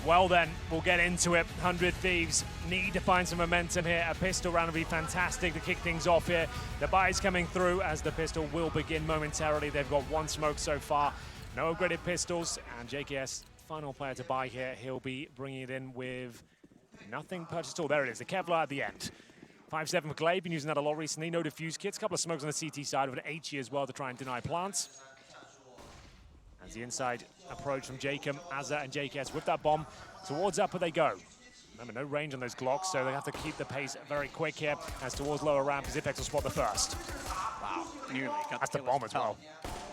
Well then, we'll get into it. 100 Thieves need to find some momentum here. A pistol round will be fantastic to kick things off here. The buy's coming through as the pistol will begin momentarily. They've got one smoke so far. No upgraded pistols, and JKS, final player to buy here. He'll be bringing it in with nothing purchased at all. There it is, the Kevlar at the end. 5-7 for Glaive, been using that a lot recently. No diffuse kits, a couple of smokes on the CT side with an HE as well to try and deny plants. As the inside approach from Jacob, Azza and JKS with that bomb. Towards upper they go. Remember, no range on those Glocks, so they have to keep the pace very quick here. As towards lower ramp, Zipex will spot the first. Wow, nearly got That's the bomb as well.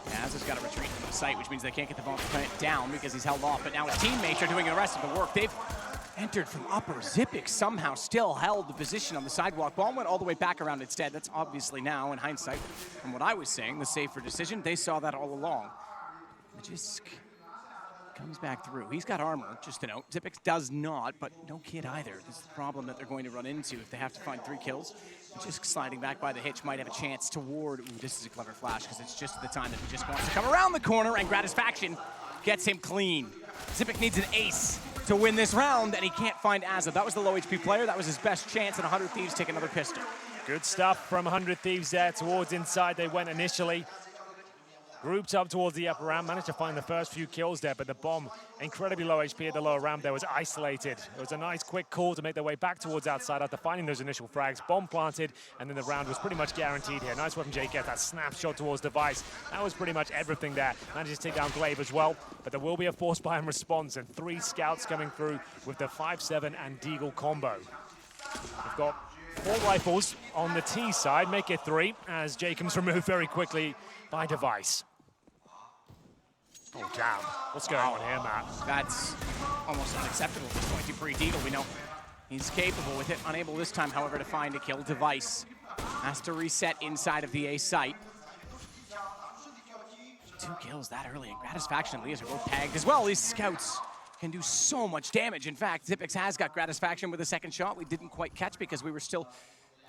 Yeah, Azza's got to retreat from the site, which means they can't get the bomb plant down because he's held off. But now his teammates are doing the rest of the work. They've entered from upper. Zipex somehow still held the position on the sidewalk. Bomb went all the way back around instead. That's obviously now, in hindsight, from what I was saying, the safer decision. They saw that all along. Magisk comes back through. He's got armor, just to note. Zipex does not, but no kid either. This is the problem that they're going to run into if they have to find 3 kills. Magisk sliding back by the hitch might have a chance toward... Ooh, this is a clever flash, because it's just the time that he just wants to come around the corner, and Gratisfaction gets him clean. Zipex needs an ace to win this round, and he can't find Azza. That was the low HP player. That was his best chance, and 100 Thieves take another pistol. Good stuff from 100 Thieves there. Towards inside they went initially. Grouped up towards the upper ramp, managed to find the first few kills there, but the bomb, incredibly low HP at the lower ramp there, was isolated. It was a nice quick call to make their way back towards outside after finding those initial frags. Bomb planted, and then the round was pretty much guaranteed here. Nice one from JK, that snapshot towards Device. That was pretty much everything there. Manages to take down Glaive as well, but there will be a force buy in response, and 3 scouts coming through with the 5-7 and Deagle combo. We've got 4 rifles on the T side, make it 3, as Jacob's removed very quickly by Device. Oh, damn. What's going on here, Matt? That's almost unacceptable at this point. Dupree Deagle, we know he's capable with it. Unable this time, however, to find a kill. Device has to reset inside of the A site. 2 kills that early, and Gratisfaction and Elias are both tagged as well. These scouts can do so much damage. In fact, Zipex has got Gratisfaction with a second shot. We didn't quite catch because we were still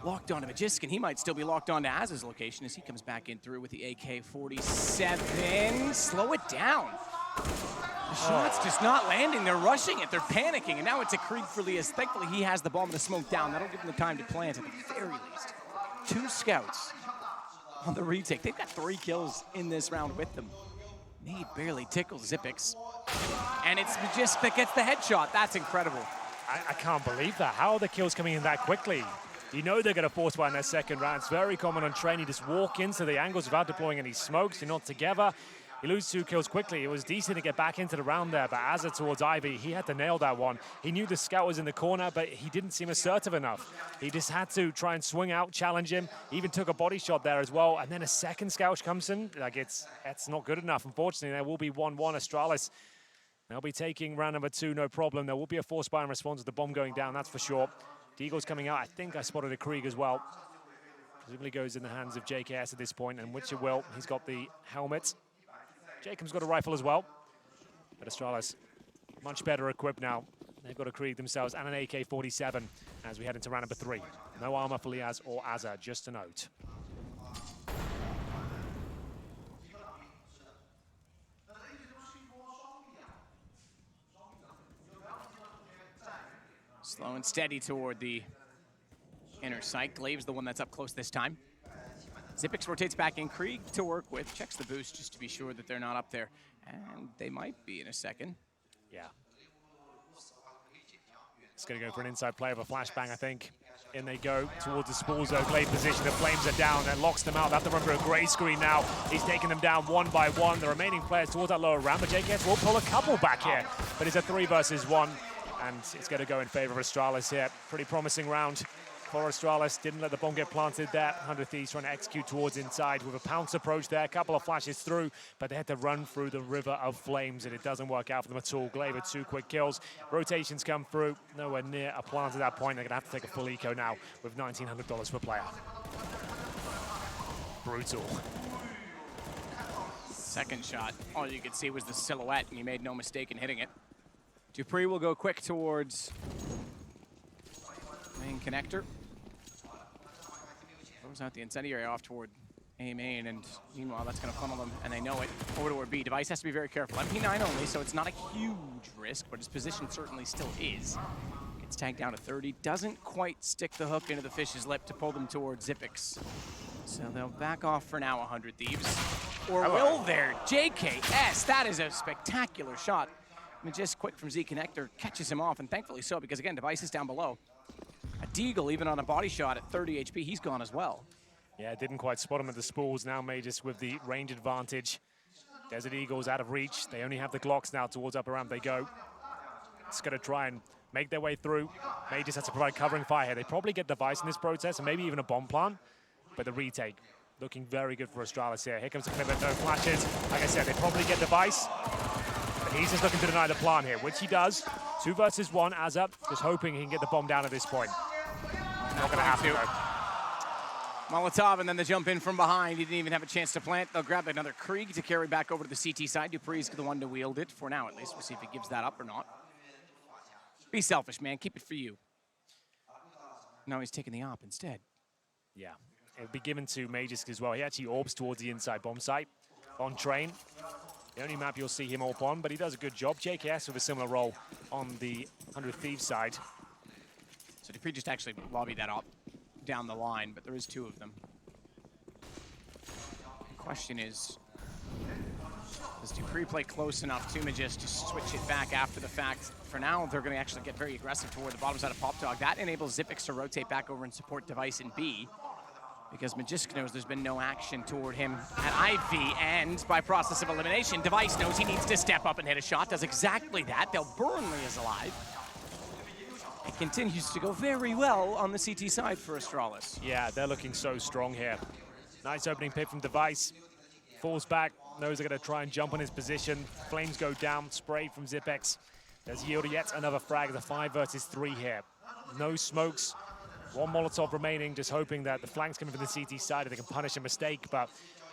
locked onto Magisk, and he might still be locked onto Azza's location as he comes back in through with the AK-47. Slow it down. The shot's just not landing. They're rushing it. They're panicking, and now it's a Krieg for Elias. Thankfully, he has the bomb and the smoke down. That'll give him the time to plant at the very least. 2 scouts on the retake. They've got 3 kills in this round with them. Nade barely tickles Zipex. And it's Magisk that gets the headshot. That's incredible. I can't believe that. How are the kills coming in that quickly? You know they're going to force buy in their second round. It's very common on train. You just walk into the angles without deploying any smokes. You're not together. You lose 2 kills quickly. It was decent to get back into the round there, but Azza towards Ivy, he had to nail that one. He knew the scout was in the corner, but he didn't seem assertive enough. He just had to try and swing out, challenge him. He even took a body shot there as well, and then a second scout comes in. Like, it's not good enough. Unfortunately, there will be 1-1 Astralis. They'll be taking round number 2, no problem. There will be a force buy in response to the bomb going down, that's for sure. Deagle's coming out. I think I spotted a Krieg as well. Presumably goes in the hands of JKS at this point, and which it will. He's got the helmet. Jacob's got a rifle as well. But Astralis, much better equipped now. They've got a Krieg themselves and an AK-47 as we head into round number 3. No armor for Liaz or Azza, just a note. Slow and steady toward the inner site. Glaive's the one that's up close this time. Zipex rotates back in. Krieg to work with. Checks the boost just to be sure that they're not up there. And they might be in a second. Yeah. It's going to go for an inside play of a flashbang, I think. In they go towards the spool zone. Glaive position. The flames are down and locks them out. They have to run through a grey screen now. He's taking them down 1 by 1. The remaining players towards that lower ramp. But JKS will pull a couple back here. But it's a 3 versus 1. And it's going to go in favor of Astralis here. Pretty promising round for Astralis. Didn't let the bomb get planted there. 100 Thieves trying to execute towards inside with a pounce approach there. A couple of flashes through, but they had to run through the river of flames, and it doesn't work out for them at all. Glaive with 2 quick kills. Rotations come through. Nowhere near a plant at that point. They're going to have to take a full eco now with $1,900 per player. Brutal. Second shot. All you could see was the silhouette, and he made no mistake in hitting it. Dupree will go quick towards main connector. Throws out the incendiary off toward A main, and meanwhile that's going to funnel them, and they know it, over toward B. Device has to be very careful. MP9 only, so it's not a huge risk, but his position certainly still is. Gets tagged down to 30, doesn't quite stick the hook into the fish's lip to pull them towards Xyp9x. So they'll back off for now, 100 Thieves. Or will there? JKS, that is a spectacular shot. Just quick from Z Connector catches him off, and thankfully so, because again, Device is down below. A Deagle, even on a body shot at 30 HP, he's gone as well. Yeah, didn't quite spot him at the spools. Now Magus with the range advantage. Desert Eagles out of reach. They only have the Glocks now. Towards upper ramp they go. It's going to try and make their way through. Magus has to provide covering fire here. They probably get Device in this process, and maybe even a bomb plant. But the retake looking very good for Astralis here. Here comes the commitment, no flashes. Like I said, they probably get Device. But he's just looking to deny the plant here, which he does. 2 versus 1, Azza just hoping he can get the bomb down at this point. Not going to happen though. Molotov, and then the jump in from behind. He didn't even have a chance to plant. They'll grab another Krieg to carry back over to the CT side. Dupree's the one to wield it, for now at least. We'll see if he gives that up or not. Be selfish, man. Keep it for you. No, he's taking the op instead. Yeah, it'll be given to Magus as well. He actually orbs towards the inside bomb site on train. The only map you'll see him AWP on, but he does a good job. JKS with a similar role on the 100 Thieves side. So Dupree just actually lobbied that op down the line, but there is 2 of them. The question is, does Dupree play close enough to Magis to switch it back after the fact? For now, they're going to actually get very aggressive toward the bottom side of Pop Dog. That enables Xyp9x to rotate back over and support Device in B, because Magisk knows there's been no action toward him at IV, and by process of elimination, Device knows he needs to step up and hit a shot, does exactly that. They'll Burnley is alive. It continues to go very well on the CT side for Astralis. Yeah, they're looking so strong here. Nice opening pick from Device. Falls back, knows they're going to try and jump on his position. Flames go down, spray from Xyp9x. There's yielded yet another frag. It's a 5 versus 3 here. No smokes. 1 Molotov remaining, just hoping that the flank's coming from the CT side and they can punish a mistake, but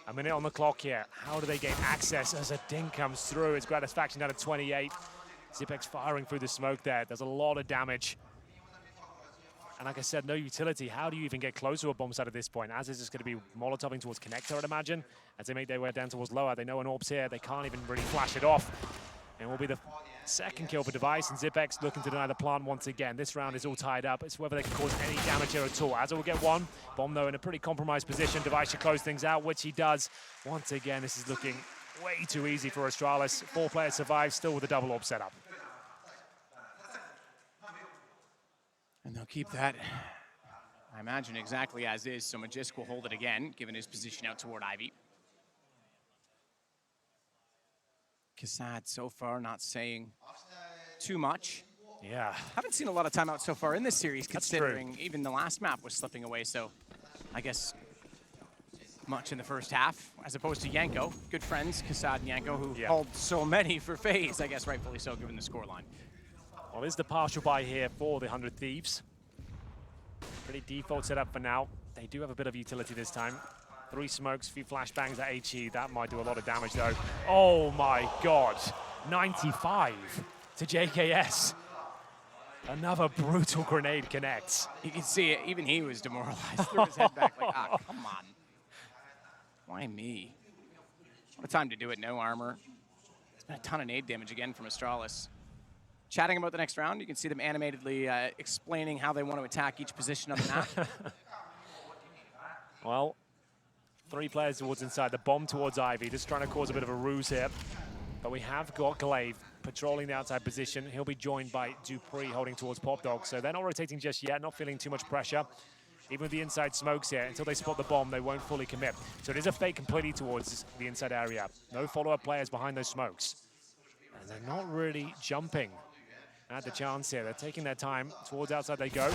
a minute on the clock here. How do they gain access as a ding comes through? It's Gratisfaction down to 28. Xyp9x firing through the smoke there. Does a lot of damage. And like I said, no utility. How do you even get close to a bomb site at this point? As is just going to be Molotoving towards Connector, I'd imagine. As they make their way down towards lower, they know an orb's here. They can't even really flash it off. And will be the 2nd kill for Device, and Xyp9x looking to deny the plant once again. This round is all tied up. It's whether they can cause any damage here at all. Azza will get 1. Bomb, though, in a pretty compromised position. Device should close things out, which he does. Once again, this is looking way too easy for Astralis. 4 players survive, still with a double orb setup. And they'll keep that, I imagine, exactly as is. So Magisk will hold it again, given his position out toward Ivy. Kassad so far not saying too much. Yeah. Haven't seen a lot of timeout so far in this series, That's considering true. even the last map was slipping away. So I guess much in the first half, as opposed to Yanko. Good friends, Kassad and Yanko, who held so many for FaZe, I guess rightfully so, given the scoreline. Well, there's the partial buy here for the 100 Thieves. Pretty default setup for now. They do have a bit of utility this time. 3 smokes, few flashbangs at HE. That might do a lot of damage, though. Oh, my God. 95 to JKS. Another brutal grenade connects. You can see it. Even he was demoralized. Threw his head back like, ah, come on. Why me? What a time to do it. No armor. It's been a ton of nade damage again from Astralis. Chatting about the next round, you can see them animatedly explaining how they want to attack each position on the map. Well, 3 players towards inside, the bomb towards Ivy, just trying to cause a bit of a ruse here. But we have got Glaive patrolling the outside position. He'll be joined by Dupree holding towards Pop Dog. So they're not rotating just yet, not feeling too much pressure. Even with the inside smokes here, until they spot the bomb, they won't fully commit. So it is a fake completely towards the inside area. No follow-up players behind those smokes. And they're not really jumping at the chance here. They're taking their time. Towards outside they go.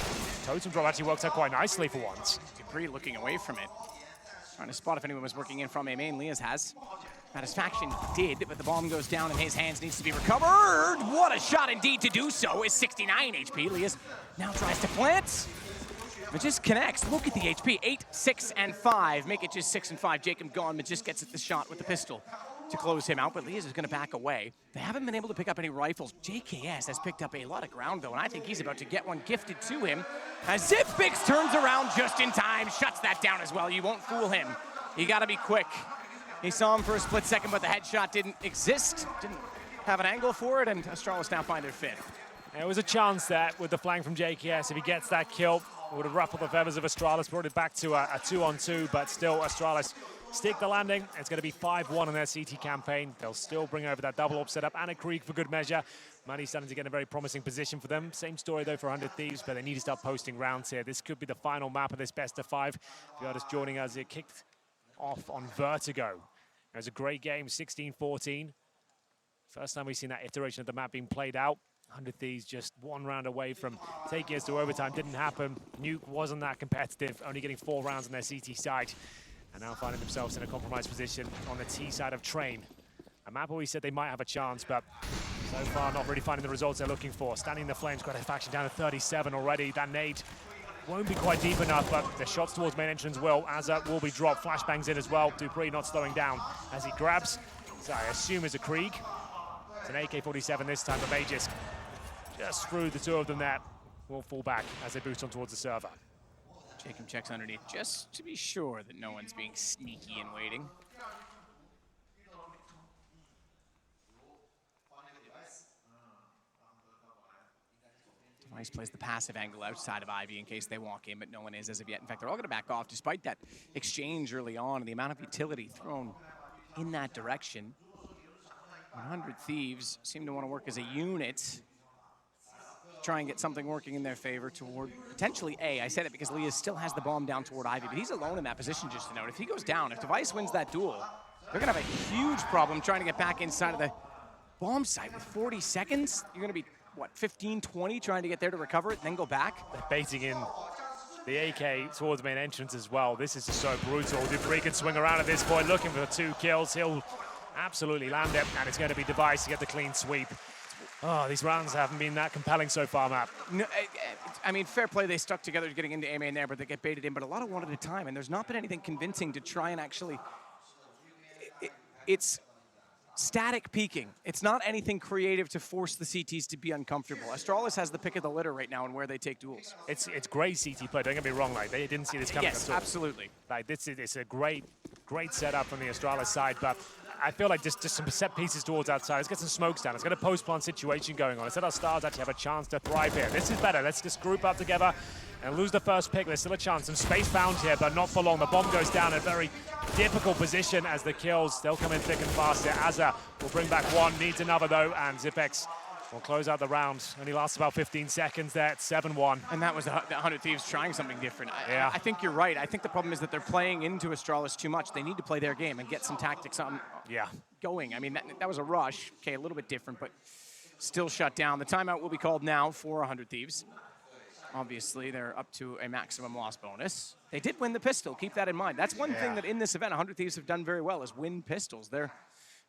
Totem drop actually works out quite nicely for once. Dupree looking away from it. Trying to spot if anyone was working in from A main. Lias has. Satisfaction did, but the bomb goes down in his hands, needs to be recovered. What a shot indeed to do so. Is 69 HP. Lias now tries to plant. Magis connects. Look at the HP. 8, 6, and 5. Make it just 6 and 5. Jacob gone. Magis gets at the shot with the pistol to close him out, but Lias is going to back away. They haven't been able to pick up any rifles. JKS has picked up a lot of ground, though, and I think he's about to get one gifted to him. As Xyp9x turns around just in time, shuts that down as well. You won't fool him. You got to be quick. He saw him for a split second, but the headshot didn't exist. Didn't have an angle for it, and Astralis now find their fifth. There was a chance that with the flank from JKS, if he gets that kill, it would have ruffled the feathers of Astralis, brought it back to a 2-on-2, but still Astralis stick the landing. It's going to be 5-1 in their CT campaign. They'll still bring over that double up setup and a Krieg for good measure. Money's starting to get in a very promising position for them. Same story though for 100 Thieves, but they need to start posting rounds here. This could be the final map of this best of 5. If you're just joining us, it kicked off on Vertigo. It was a great game, 16-14. First time we've seen that iteration of the map being played out. 100 Thieves just one round away from taking us to overtime. Didn't happen. Nuke wasn't that competitive, only getting 4 rounds on their CT side. And now finding themselves in a compromised position on the T side of Train. A map where we said they might have a chance, but so far not really finding the results they're looking for. Standing in the flames, Gratification down to 37 already. That nade won't be quite deep enough, but the shots towards main entrance will. Azza will be dropped. Flashbangs in as well. Dupree not slowing down as he grabs. So I assume it's a Krieg. It's an AK-47 this time, but Magus just through the two of them there. Will fall back as they boost on towards the server. Jacob checks underneath just to be sure that no one's being sneaky and waiting. Device plays the passive angle outside of Ivy in case they walk in, but no one is as of yet. In fact, they're all going to back off despite that exchange early on and the amount of utility thrown in that direction. 100 Thieves seem to want to work as a unit. Try and get something working in their favor toward potentially A. I said it because Leah still has the bomb down toward Ivy, but he's alone in that position, just to note. If he goes down, if Device wins that duel, they're going to have a huge problem trying to get back inside of the bomb site. With 40 seconds, you're going to be, what, 15, 20 trying to get there to recover it, then go back? They're baiting in the AK towards the main entrance as well. This is just so brutal. Dupree can swing around at this point, looking for 2 kills. He'll absolutely land it, and it's going to be Device to get the clean sweep. Oh, these rounds haven't been that compelling so far, Matt. No, I mean, fair play, they stuck together getting into A main there, but they get baited in, but a lot of one at a time, and there's not been anything convincing to try and actually... It's static peeking. It's not anything creative to force the CTs to be uncomfortable. Astralis has the pick of the litter right now in where they take duels. It's great CT play, don't get me wrong, like, they didn't see this coming yes, at all. Absolutely. Like, it's a great setup from the Astralis side, but I feel like just some set pieces towards outside. Let's get some smokes down. Let's get a post-plant situation going on. Let's let our stars actually have a chance to thrive here. This is better. Let's just group up together and lose the first pick. There's still a chance. Some space found here, but not for long. The bomb goes down in a very difficult position as the kills. They'll come in thick and fast here. Azza will bring back one, needs another though, and Zipex will close out the round. Only lasts about 15 seconds there at 7-1. And that was the 100 Thieves trying something different. Yeah. I think you're right. I think the problem is that they're playing into Astralis too much. They need to play their game and get some tactics going. I mean, that was a rush. Okay, a little bit different, but still shut down. The timeout will be called now for 100 Thieves. Obviously, they're up to a maximum loss bonus. They did win the pistol. Keep that in mind. That's one thing that in this event 100 Thieves have done very well is win pistols. Their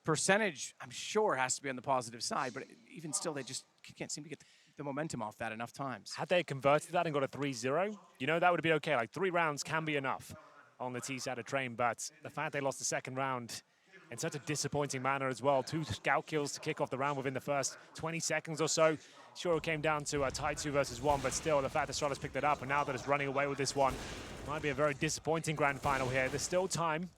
percentage, I'm sure, has to be on the positive side, but even still, they just can't seem to get the momentum off that enough times. Had they converted that and got a 3-0, you know, that would be okay. Like, 3 rounds can be enough on the T side of Train, but the fact they lost the second round in such a disappointing manner as well. 2 scout kills to kick off the round within the first 20 seconds or so. Sure, it came down to a tie 2 versus 1, but still, the fact that Astralis picked it up, and now that it's running away with this one, might be a very disappointing grand final here. There's still time.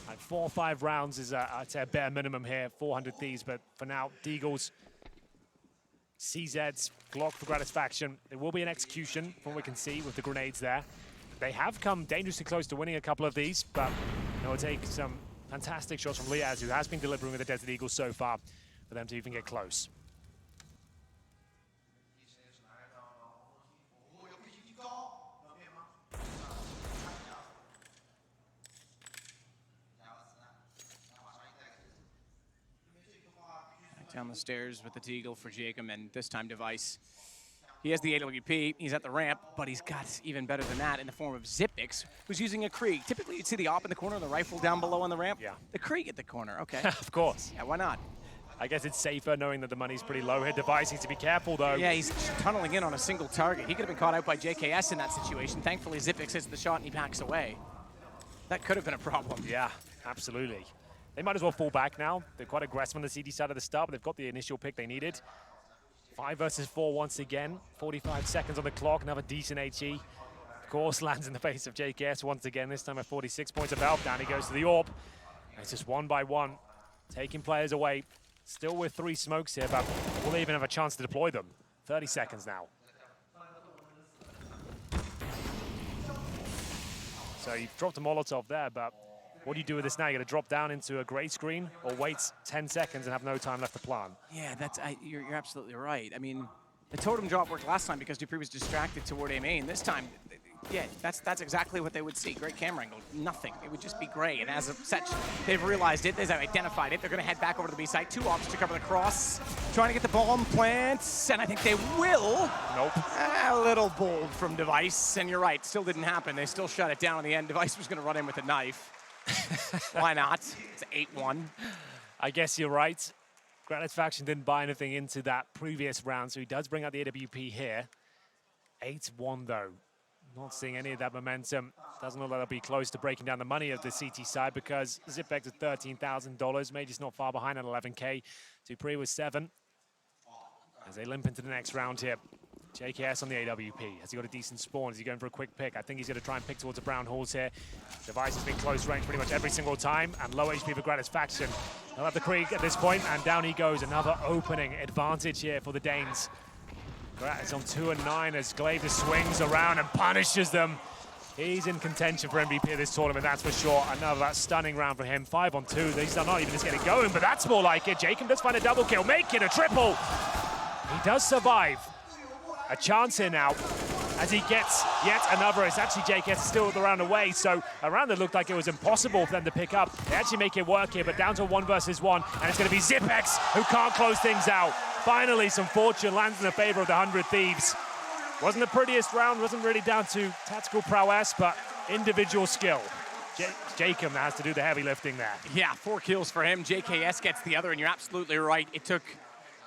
Like 4 or 5 rounds is, I'd say, a bare minimum here, 400 Thieves, but for now, Deagles, CZs, Glock for Gratification. There will be an execution from what we can see with the grenades there. They have come dangerously close to winning a couple of these, but it will take some fantastic shots from Liaz, who has been delivering with the Desert Eagles so far, for them to even get close. Down the stairs with the Teagle for Jacob, and this time Device. He has the AWP, he's at the ramp, but he's got even better than that in the form of Zipex, who's using a Krieg. Typically, you'd see the op in the corner and the rifle down below on the ramp. Yeah. The Krieg at the corner, okay. Of course. Yeah, why not? I guess it's safer knowing that the money's pretty low here. Device needs to be careful, though. Yeah, he's tunneling in on a single target. He could have been caught out by JKS in that situation. Thankfully, Zipex hits the shot and he backs away. That could have been a problem. Yeah, absolutely. They might as well fall back now. They're quite aggressive on the CD side of the start, but they've got the initial pick they needed. 5 versus 4 once again. 45 seconds on the clock, another decent HE. course, lands in the face of JKS once again, this time at 46 points of health. Down he goes to the AWP. It's just one by one, taking players away. Still with 3 smokes here, but will they even have a chance to deploy them? 30 seconds now. So you've dropped a Molotov there, but what do you do with this now? You're going to drop down into a gray screen or wait 10 seconds and have no time left to plant? Yeah, you're absolutely right. I mean, the totem drop worked last time because Dupree was distracted toward A main. This time, yeah, that's exactly what they would see. Great camera angle, nothing. It would just be gray. And as of such, they've realized it, they've identified it. They're going to head back over to the B site. 2 ops to cover the cross, trying to get the bomb plants, and I think they will. Nope. A little bold from Device, and you're right, still didn't happen. They still shut it down in the end. Device was going to run in with a knife. Why not? It's 8-1. I guess you're right. Granite's faction didn't buy anything into that previous round, so he does bring out the AWP here. 8-1 though. Not seeing any of that momentum. Doesn't look like they'll be close to breaking down the money of the CT side because Zipex is $13,000. Major's not far behind at 11K. Dupree was 7. As they limp into the next round here. JKS on the AWP. Has he got a decent spawn? Is he going for a quick pick? I think he's going to try and pick towards the brown halls here. Device has been close range pretty much every single time, and low HP for Granite's faction. He'll have the Krieg at this point, and down he goes. Another opening advantage here for the Danes. Granite's on 2 and 9 as Glaive just swings around and punishes them. He's in contention for MVP of this tournament, that's for sure. Another stunning round for him. 5 on 2. These are not even just getting going, but that's more like it. Jacob does find a double kill, make it a triple. He does survive. A chance here now as he gets yet another. It's actually JKS still the round away, so a round that looked like it was impossible for them to pick up. They actually make it work here, but down to 1 versus 1, and it's going to be Zipex who can't close things out. Finally, some fortune lands in the favor of the 100 Thieves. Wasn't the prettiest round, wasn't really down to tactical prowess, but individual skill. Jacob has to do the heavy lifting there. Yeah, 4 kills for him. JKS gets the other, and you're absolutely right. It took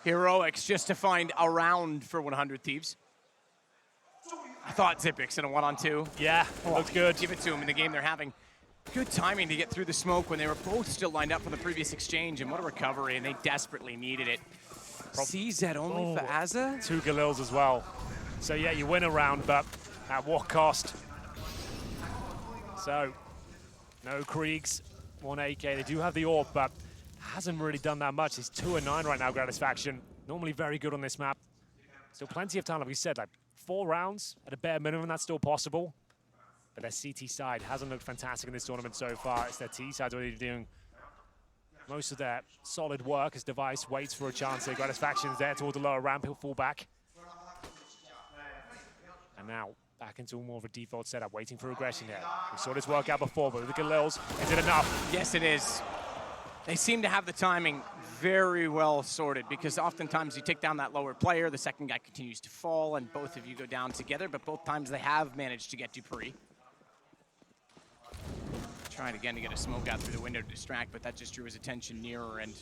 heroics just to find a round for 100 Thieves. I thought Zipex in a 1-on-2. Yeah, looks good. Give it to him in the game they're having. Good timing to get through the smoke when they were both still lined up from the previous exchange, and what a recovery, and they desperately needed it. CZ only for Azza? 2 Galils as well. So yeah, you win a round, but at what cost? So, no Kriegs, 1 AK. They do have the AWP, but hasn't really done that much. He's 2 and 9 right now, Granite's faction. Normally very good on this map. Still plenty of time, like we said, like 4 rounds at a bare minimum, that's still possible. But their CT side hasn't looked fantastic in this tournament so far. It's their T side already doing most of their solid work as Device waits for a chance here. Granite's faction is there towards the lower ramp, he'll fall back. And now, back into more of a default setup, waiting for aggression here. We saw this work out before, but with the Galils, is it enough? Yes, it is. They seem to have the timing very well sorted because oftentimes you take down that lower player, the second guy continues to fall, and both of you go down together, but both times they have managed to get Dupree. Trying again to get a smoke out through the window to distract, but that just drew his attention nearer, and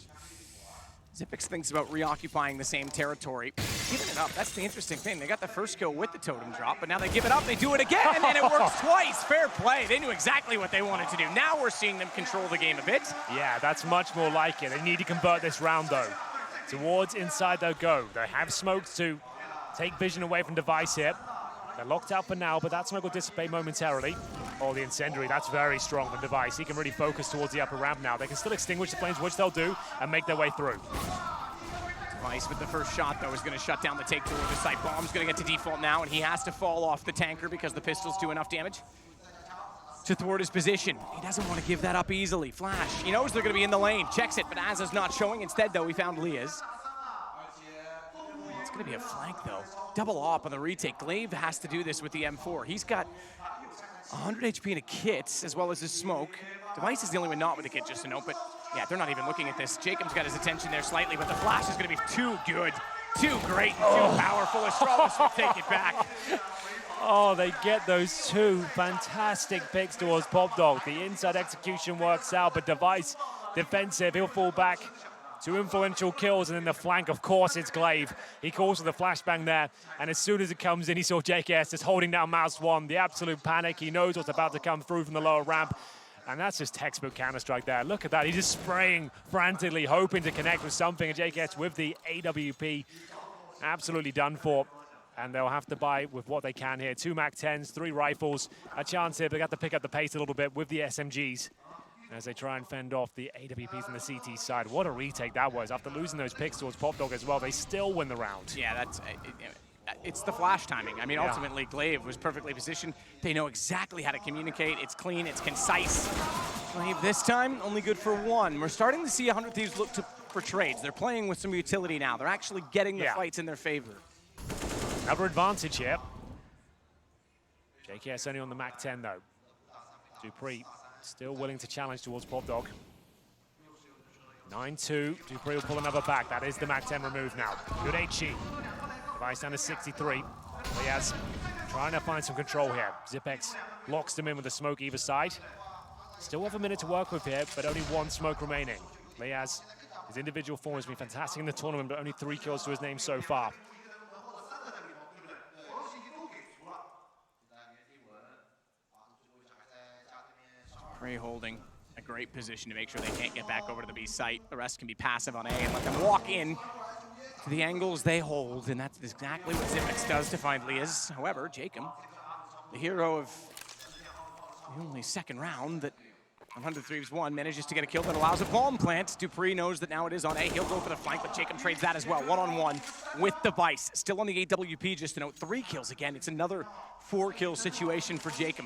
Zipex thinks about reoccupying the same territory. Giving it up, that's the interesting thing. They got the first kill with the totem drop, but now they give it up, they do it again, and it works twice. Fair play. They knew exactly what they wanted to do. Now we're seeing them control the game a bit. Yeah, that's much more like it. They need to convert this round, though. Towards inside they'll go. They have smokes to take vision away from Device here. They're locked out for now, but that smoke will dissipate momentarily. Oh, the incendiary, that's very strong from Device. He can really focus towards the upper ramp now. They can still extinguish the flames, which they'll do, and make their way through. Device with the first shot, though, is going to shut down the take toward the site. Bomb's going to get to default now, and he has to fall off the tanker because the pistols do enough damage to thwart his position. He doesn't want to give that up easily. Flash, he knows they're going to be in the lane. Checks it, but Azza's not showing. Instead, though, he found Leah's. It's going to be a flank, though. Double op on the retake. Glaive has to do this with the M4. He's got 100 HP in a kit, as well as his smoke. Device is the only one not with a kit, just to note, but yeah, they're not even looking at this. Jacob's got his attention there slightly, but the flash is going to be too good, too great, too powerful. Astralis will take it back. Oh, they get those 2 fantastic picks towards Pop Dog. The inside execution works out, but Device defensive, he'll fall back. 2 influential kills, and then the flank, of course, it's Glaive. He calls for the flashbang there, and as soon as it comes in, he saw JKS just holding down Mouse 1. The absolute panic. He knows what's about to come through from the lower ramp, and that's just textbook Counter-Strike there. Look at that. He's just spraying frantically, hoping to connect with something, and JKS with the AWP absolutely done for. and they'll have to buy with what they can here. 2 MAC-10s, 3 rifles, a chance here. They got to pick up the pace a little bit with the SMGs as they try and fend off the AWPs on the CT side. What a retake that was. After losing those picks towards Popdog as well, they still win the round. Yeah, it's the flash timing. I mean, ultimately, Glaive was perfectly positioned. They know exactly how to communicate. It's clean, it's concise. Glaive this time, only good for 1. We're starting to see 100 Thieves look for trades. They're playing with some utility now. They're actually getting the fights in their favor. Another advantage here. JKS only on the MAC-10 though. Dupree still willing to challenge towards Popdog. 9-2, Dupree will pull another back. That is the MAC-10 removed now. Good HG. Device down to 63. Liaz trying to find some control here. Zipex locks them in with a smoke either side. Still have a minute to work with here, but only 1 smoke remaining. Liaz, his individual form has been fantastic in the tournament, but only 3 kills to his name so far. Dupree holding a great position to make sure they can't get back over to the B site. The rest can be passive on A and let them walk in to the angles they hold, and that's exactly what Zipex does to find Liaz. However, Jacob, the hero of the only second round that 100 Thieves won, manages to get a kill that allows a bomb plant. Dupree knows that now it is on A. He'll go for the flank, but Jacob trades that as well. 1-on-1 with the Vice. Still on the AWP, just to note, 3 kills again. It's another 4-kill situation for Jacob,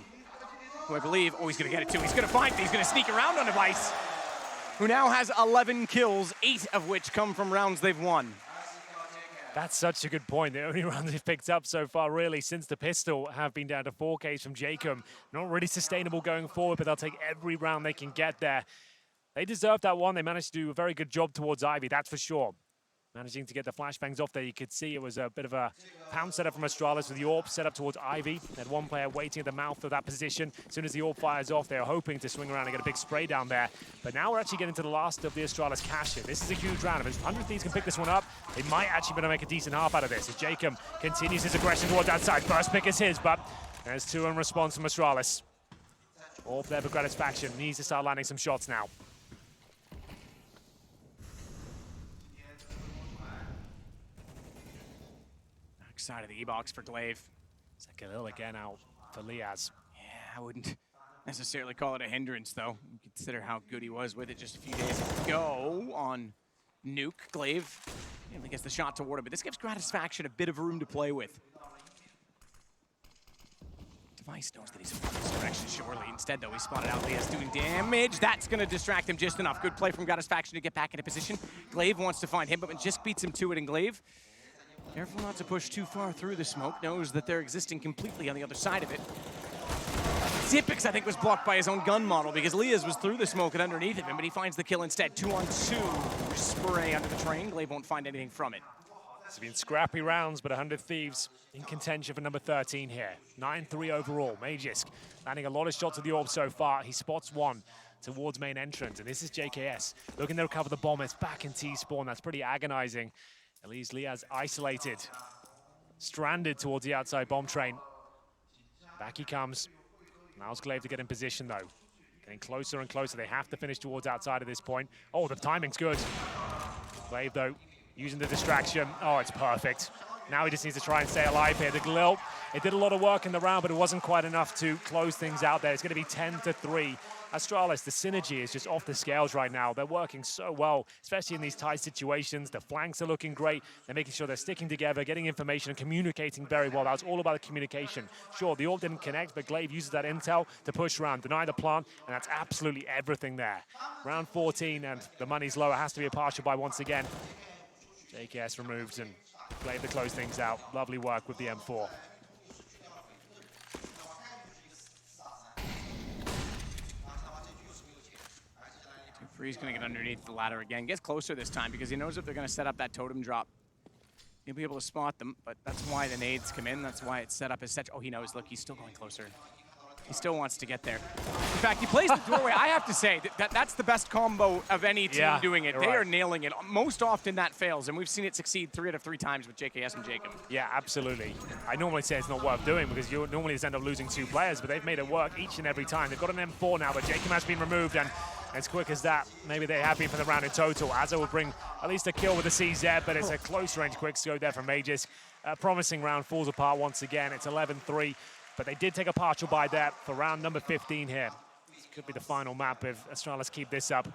who I believe, he's gonna get it too. He's gonna find it. He's gonna sneak around on the Vice, who now has 11 kills, 8 of which come from rounds they've won. That's such a good point. The only rounds they've picked up so far, really, since the pistol have been down to 4 Ks from Jacob. Not really sustainable going forward, but they'll take every round they can get there. They deserve that one. They managed to do a very good job towards Ivy, that's for sure. Managing to get the flashbangs off there, you could see it was a bit of a pound setup from Astralis with the AWP set up towards Ivy. They had 1 player waiting at the mouth of that position. As soon as the AWP fires off, they were hoping to swing around and get a big spray down there. But now we're actually getting to the last of the Astralis cash here. This is a huge round. If 100 Thieves can pick this one up, they might actually be able to make a decent half out of this. As Jacob continues his aggression towards that side. First pick is his, but there's 2 in response from Astralis. All there for Gratisfaction. Needs to start landing some shots now. Side of the E-box for Glaive. Sekhalil again out for Liaz. Yeah, I wouldn't necessarily call it a hindrance, though. Consider how good he was with it just a few days ago on Nuke. Glaive gets the shot toward him, but this gives Gratisfaction a bit of room to play with. Device knows that he's in this direction, surely. Instead, though, he spotted out Liaz doing damage. That's going to distract him just enough. Good play from Gratisfaction to get back into position. Glaive wants to find him, but just beats him to it, and Glaive, careful not to push too far through the smoke, knows that they're existing completely on the other side of it. Zipex, I think, was blocked by his own gun model because Liaz was through the smoke and underneath of him, but he finds the kill instead. 2-on-2 spray under the train. Glaive won't find anything from it. It's been scrappy rounds, but 100 Thieves in contention for number 13 here. 9-3 overall. Magisk landing a lot of shots with the AWP so far. He spots 1 towards main entrance, and this is JKS looking to recover the bomb. It's back in T-spawn. That's pretty agonizing. At least Liaz isolated, stranded towards the outside bomb train. Back he comes. Allows Glaive to get in position though. Getting closer and closer. They have to finish towards outside at this point. Oh, the timing's good. Glaive though, using the distraction. Oh, it's perfect. Now he just needs to try and stay alive here. The Glil, it did a lot of work in the round, but it wasn't quite enough to close things out there. It's going to be 10-3. Astralis, the synergy is just off the scales right now. They're working so well, especially in these tight situations. The flanks are looking great. They're making sure they're sticking together, getting information and communicating very well. That was all about the communication. Sure, the AWP didn't connect, but Glaive uses that intel to push around, deny the plant, and that's absolutely everything there. Round 14, and the money's low. It has to be a partial buy once again. JKS removed, and Glaive to close things out. Lovely work with the M4. Free's going to get underneath the ladder again. Gets closer this time because he knows if they're going to set up that totem drop, he'll be able to spot them, but that's why the nades come in. That's why it's set up as such. Oh, he knows. Look, he's still going closer. He still wants to get there. In fact, he plays the doorway. I have to say, that's the best combo of any team doing it. They are nailing it. Most often that fails, and we've seen it succeed 3 out of 3 times with JKS and Jacob. Yeah, absolutely. I normally say it's not worth doing because you normally just end up losing 2 players, but they've made it work each and every time. They've got an M4 now, but Jacob has been removed, and as quick as that, maybe they have been for the round in total. Azza will bring at least a kill with the CZ, but it's a close range quick scope there from Magisk. A promising round falls apart once again. It's 11-3, but they did take a partial bye there for round number 15 here. This could be the final map if Astralis keep this up.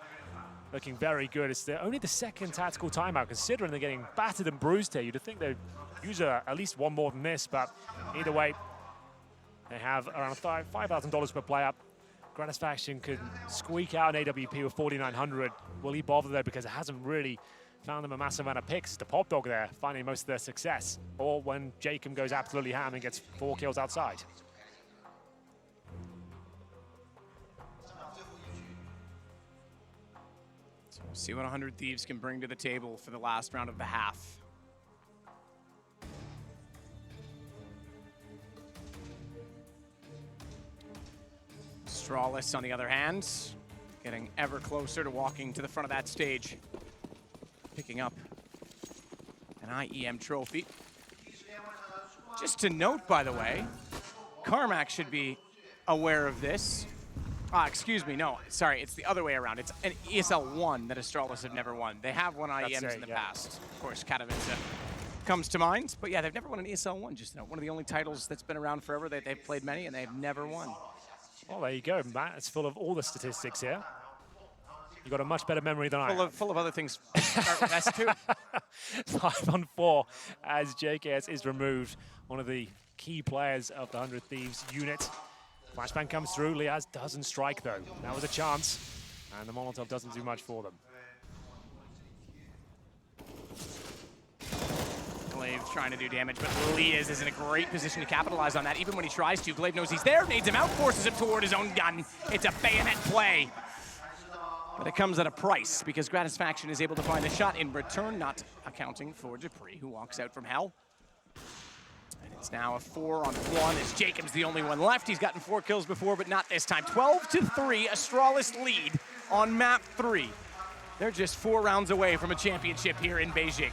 Looking very good. It's only the second tactical timeout, considering they're getting battered and bruised here. You'd think they'd use at least one more than this, but either way, they have around $5,000 per player. Gratisfaction could squeak out an AWP with 4,900. Will he bother though, because it hasn't really found them a massive amount of picks. It's the Pop Dog there, finding most of their success. Or when Jacob goes absolutely ham and gets 4 kills outside. So we'll see what 100 Thieves can bring to the table for the last round of the half. Astralis, on the other hand, getting ever closer to walking to the front of that stage. Picking up an IEM trophy. Just to note, by the way, Carmack should be aware of this. Excuse me, no, sorry, it's the other way around. It's an ESL 1 that Astralis have never won. They have won IEMs in the past. Of course, Katowice comes to mind, but yeah, they've never won an ESL 1, just one of the only titles that's been around forever. They've played many, and they've never won. Well, there you go, Matt. It's full of all the statistics here. You've got a much better memory than I have. Full of other things. Start with S2. 5-on-4 as JKS is removed. One of the key players of the 100 Thieves unit. Flashbang comes through. Liaz doesn't strike, though. That was a chance. And the Molotov doesn't do much for them. Glaive trying to do damage, but Liaz is in a great position to capitalize on that. Even when he tries to, Glaive knows he's there, nades him out, forces him toward his own gun. It's a bayonet play. But it comes at a price, because Gratisfaction is able to find a shot in return, not accounting for Dupree, who walks out from hell. And it's now a 4-on-1 as Jacob's the only one left. He's gotten 4 kills before, but not this time. 12-3, Astralis lead on map 3. They're just 4 rounds away from a championship here in Beijing.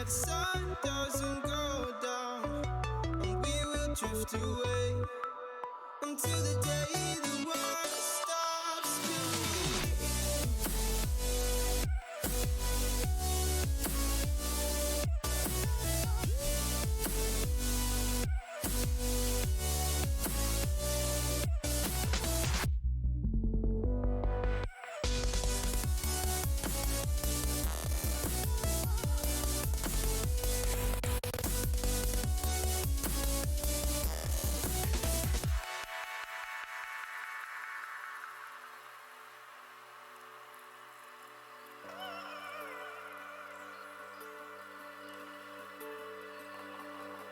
The sun doesn't go down, and we will drift away until the day the world stops believing.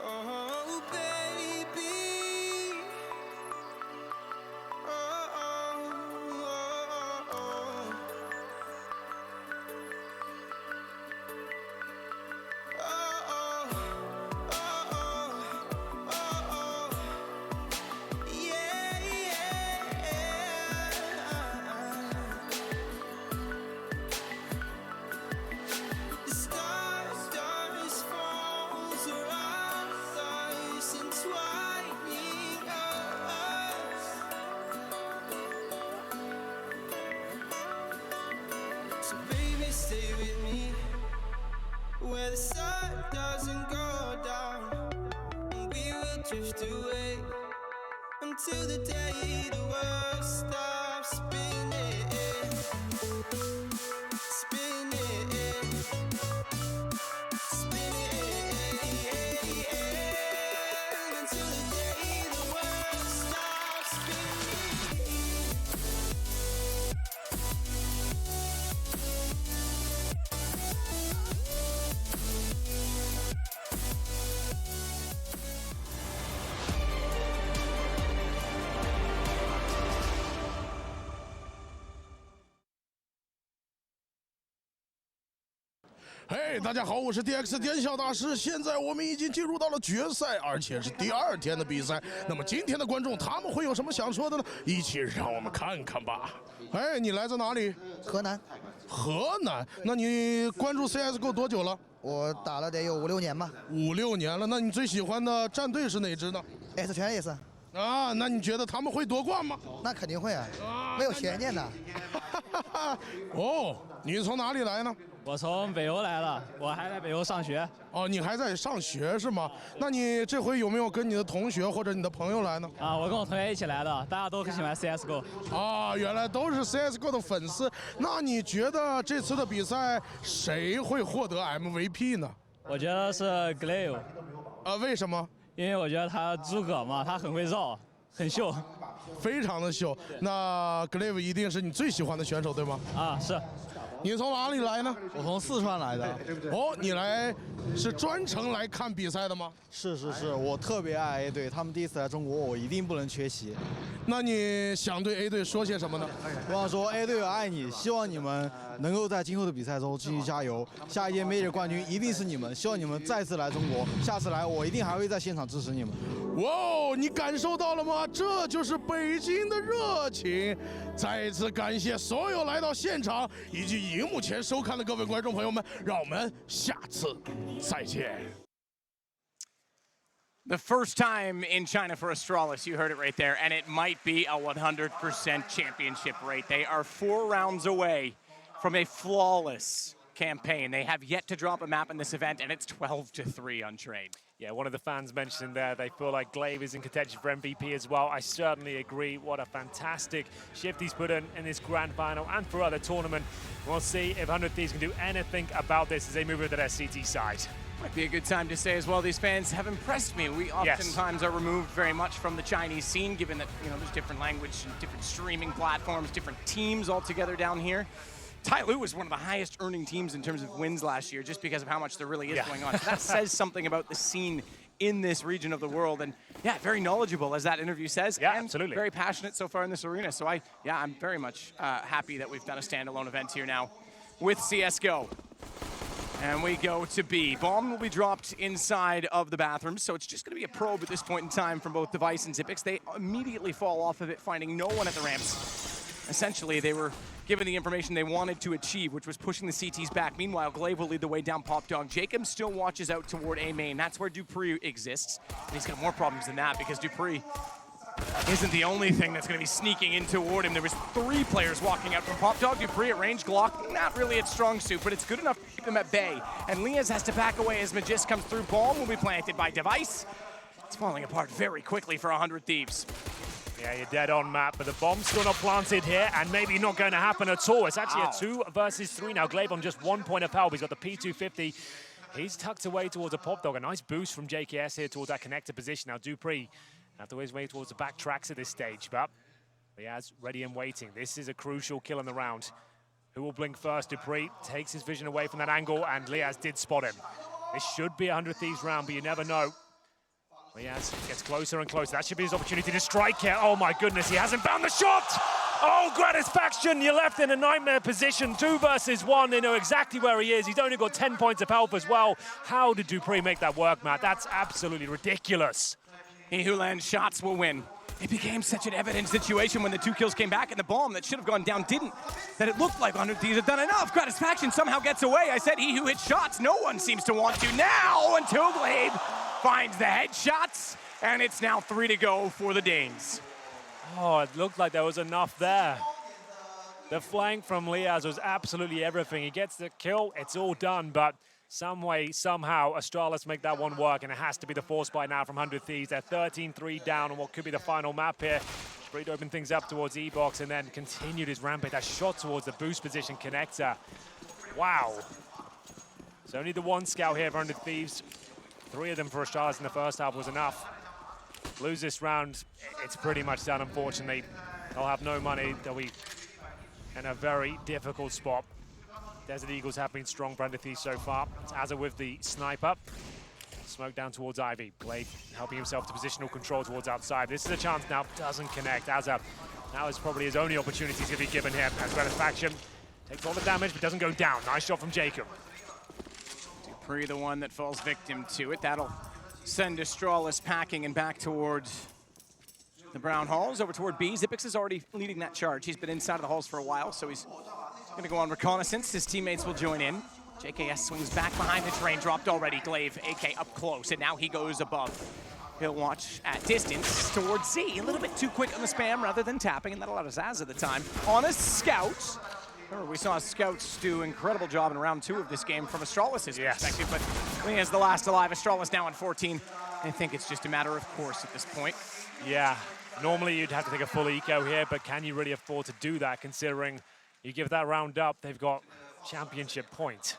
Oh, baby. Yeah, the stars falls around us, entwining us. So baby, stay with me where the sun doesn't go down, and we will drift away until the day the world stops spinning, spinning, spinning, until the day the world stops spinning.嘿，大家好，我是 DX 电小大师。现在我们已经进入到了决赛，而且是第2天的比赛。那么今天的观众他们会有什么想说的呢？一起让我们看看吧。哎，你来自哪里？河南，河南。那你关注 CSGO 多久了我打了得有5、6年吧。 ？5、6年了。那你最喜欢的战队是哪支呢？ Astralis，啊，那你觉得他们会夺冠吗？那肯定会啊，没有悬念的。哦，你从哪里来呢？我从北欧来了，我还在北欧上学。哦，你还在上学是吗？那你这回有没有跟你的同学或者你的朋友来呢？啊，我跟我同学一起来的，大家都很喜欢 CSGO。啊，原来都是 CSGO 的粉丝。那你觉得这次的比赛谁会获得 MVP 呢？我觉得是 Glaive，为什么？因为我觉得他诸葛嘛，他很会绕，很秀。非常的秀。那 Glaive 一定是你最喜欢的选手对吗？啊，是。你从哪里来呢？我从四川来的。哦，你来是专程来看比赛的吗？是，我特别爱 A 队，他们第一次来中国，我一定不能缺席。那你想对 A 队说些什么呢？我想说 A 队我爱你，希望你们能够在今后的比赛中继续加油，下一届 Major 冠军一定是你们，希望你们再次来中国，下次来我一定还会在现场支持你们。哇哦，你感受到了吗？这就是北京的热情！再次感谢所有来到现场以及荧幕前收看的各位观众朋友们，让我们下次再见。The first time in China for Astralis, you heard it right there, and it might be a 100% championship rate. They are 4 rounds away from a flawless campaign. They have yet to drop a map in this event, and it's 12-3 on Trade. Yeah, one of the fans mentioned there, they feel like Glaive is in contention for MVP as well. I certainly agree. What a fantastic shift he's put in this grand final and for other tournament. We'll see if 100 Thieves can do anything about this as they move into their CT side. Might be a good time to say as well, these fans have impressed me. We oftentimes are removed very much from the Chinese scene, given that, you know, there's different language and different streaming platforms, different teams altogether down here. Tyloo was one of the highest earning teams in terms of wins last year, just because of how much there really is going on. So that says something about the scene in this region of the world. And yeah, very knowledgeable, as that interview says. Yeah, and absolutely. Very passionate so far in this arena. So I'm very much happy that we've done a standalone event here now with CSGO. And we go to B. Bomb will be dropped inside of the bathroom, so it's just going to be a probe at this point in time from both Device and Xyp9x. They immediately fall off of it, finding no one at the ramps. Essentially, they were given the information they wanted to achieve, which was pushing the CTs back. Meanwhile, Glaive will lead the way down Pop Dog. Jacob still watches out toward A main. That's where dupreeh exists. And he's got more problems than that, because dupreeh isn't the only thing that's going to be sneaking in toward him. There was 3 players walking out from Pop Dog. dupreeh at range, Glock, not really its strong suit, but it's good enough to keep him at bay. And Liaz has to back away as Magist comes through. Bomb will be planted by Device. It's falling apart very quickly for 100 Thieves. Yeah, you're dead on, Matt, but the bomb's still not planted here, and maybe not going to happen at all. It's actually a 2 versus 3 now. Glaive on just 1 point of help. He's got the P250. He's tucked away towards a Pop Dog. A nice boost from JKS here towards that connected position. Now, dupreeh have to his way towards the back tracks at this stage, but Liaz ready and waiting. This is a crucial kill in the round. Who will blink first? dupreeh takes his vision away from that angle, and Liaz did spot him. This should be a 100 Thieves round, but you never know. Liaz gets closer and closer. That should be his opportunity to strike here. Oh my goodness, he hasn't found the shot! Oh, Gratisfaction, you're left in a nightmare position. 2 versus 1, they know exactly where he is. He's only got 10 points of health as well. How did dupreeh make that work, Matt? That's absolutely ridiculous. He who lands shots will win. It became such an evident situation when the 2 kills came back and the bomb that should have gone down didn't. That it looked like 100 Thieves had done enough. Gratisfaction somehow gets away. I said he who hits shots, no one seems to want to now until Glaive finds the headshots, and it's now 3 to go for the Danes. Oh, it looked like there was enough there. The flank from Liaz was absolutely everything. He gets the kill, it's all done, but some way, somehow, Astralis make that one work, and it has to be the force by now from 100 Thieves. They're 13-3 down on what could be the final map here. Reed opened things up towards E-Box and then continued his rampage. That shot towards the boost position connector. Wow. So only the one scout here for 100 Thieves. 3 of them for Astralis in the first half was enough. Lose this round, it's pretty much done, unfortunately. They'll have no money. They'll be in a very difficult spot. Desert Eagles have been strong for 100 Thieves so far. It's Azza with the sniper. Smoke down towards Ivy. Blade helping himself to positional control towards outside. This is a chance now. Doesn't connect. Azza now is probably his only opportunity to be given here. As Satisfaction takes all the damage but doesn't go down. Nice shot from Jacob. Dupree, the one that falls victim to it. That'll send Astralis packing and back towards the Brown Halls. Over toward B. Xyp9x is already leading that charge. He's been inside of the halls for a while, so he's going to go on reconnaissance. His teammates will join in. JKS swings back behind the train, dropped already. Glaive, AK up close, and now he goes above. He'll watch at distance towards Z. A little bit too quick on the spam rather than tapping, and that allowed Zaz at the time. On a scout. Remember, we saw scouts do an incredible job in round 2 of this game from Astralis' perspective, but he is the last alive. Astralis now on 14. I think it's just a matter of course at this point. Yeah, normally you'd have to take a full eco here, but can you really afford to do that considering you give that round up, they've got championship point.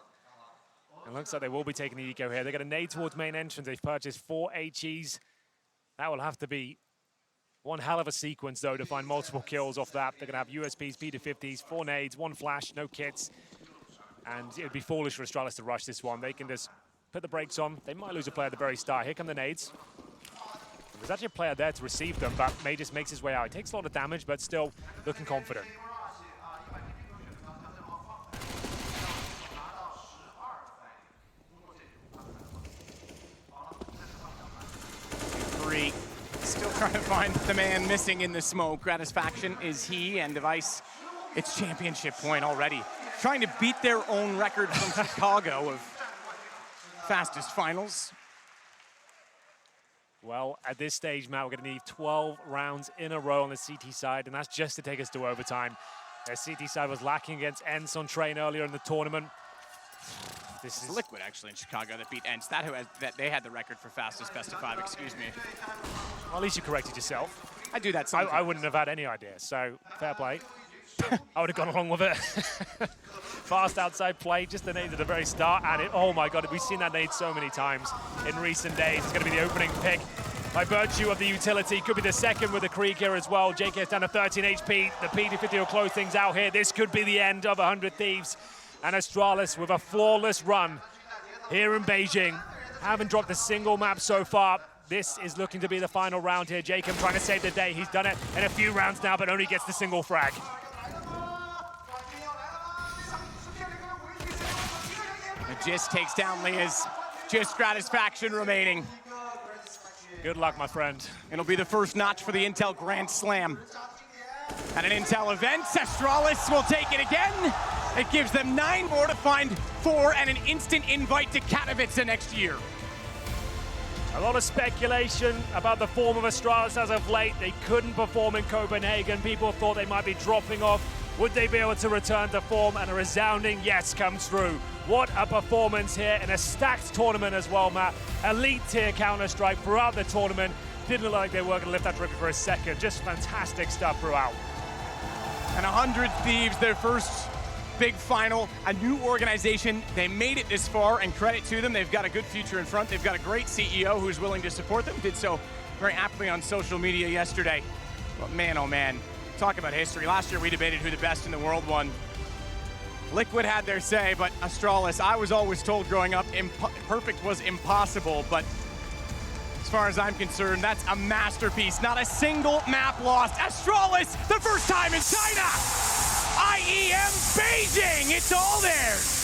It looks like they will be taking the eco here. They got a nade towards main entrance. They've purchased 4 HEs. That will have to be one hell of a sequence, though, to find multiple kills off that. They're going to have USPs, P250s, 4 nades, 1 flash, no kits. And it would be foolish for Astralis to rush this one. They can just put the brakes on. They might lose a player at the very start. Here come the nades. There's actually a player there to receive them, but May just makes his way out. He takes a lot of damage, but still looking confident. Still trying to find the man missing in the smoke. Gratisfaction is he, and Device, it's championship point already. Trying to beat their own record from Chicago of fastest finals. Well, at this stage, Matt, we're going to need 12 rounds in a row on the CT side, and that's just to take us to overtime. Their CT side was lacking against ENCE on Train earlier in the tournament. This is Liquid, actually, in Chicago that beat ENCE. That they had the record for fastest best of 5, excuse me. Well, at least you corrected yourself. I do that sometimes. I wouldn't have had any idea, so fair play. I would have gone along with it. Fast outside play, just the nade at the very start, and oh my God, we've seen that nade so many times in recent days. It's going to be the opening pick by virtue of the utility. Could be the second with the Krieg here as well. JK's down to 13 HP. The P250 will close things out here. This could be the end of 100 Thieves. And Astralis with a flawless run here in Beijing. Haven't dropped a single map so far. This is looking to be the final round here. Jacob trying to save the day. He's done it in a few rounds now, but only gets the single frag. Just takes down Leah's. Just Gratisfaction remaining. Good luck, my friend. It'll be the first notch for the Intel Grand Slam. At an Intel event, Astralis will take it again. It gives them 9 more to find 4 and an instant invite to Katowice next year. A lot of speculation about the form of Astralis as of late. They couldn't perform in Copenhagen. People thought they might be dropping off. Would they be able to return to form? And a resounding yes comes through. What a performance here in a stacked tournament as well, Matt. Elite tier Counter-Strike throughout the tournament. Didn't look like they were going to lift that record for a second. Just fantastic stuff throughout. And 100 Thieves, their first big final, a new organization. They made it this far, and credit to them. They've got a good future in front. They've got a great CEO who's willing to support them. Did so very aptly on social media yesterday. But man, oh man, talk about history. Last year we debated who the best in the world won. Liquid had their say, but Astralis, I was always told growing up, perfect was impossible, but as far as I'm concerned, that's a masterpiece. Not a single map lost. Astralis, the first time in China! IEM Beijing, it's all theirs!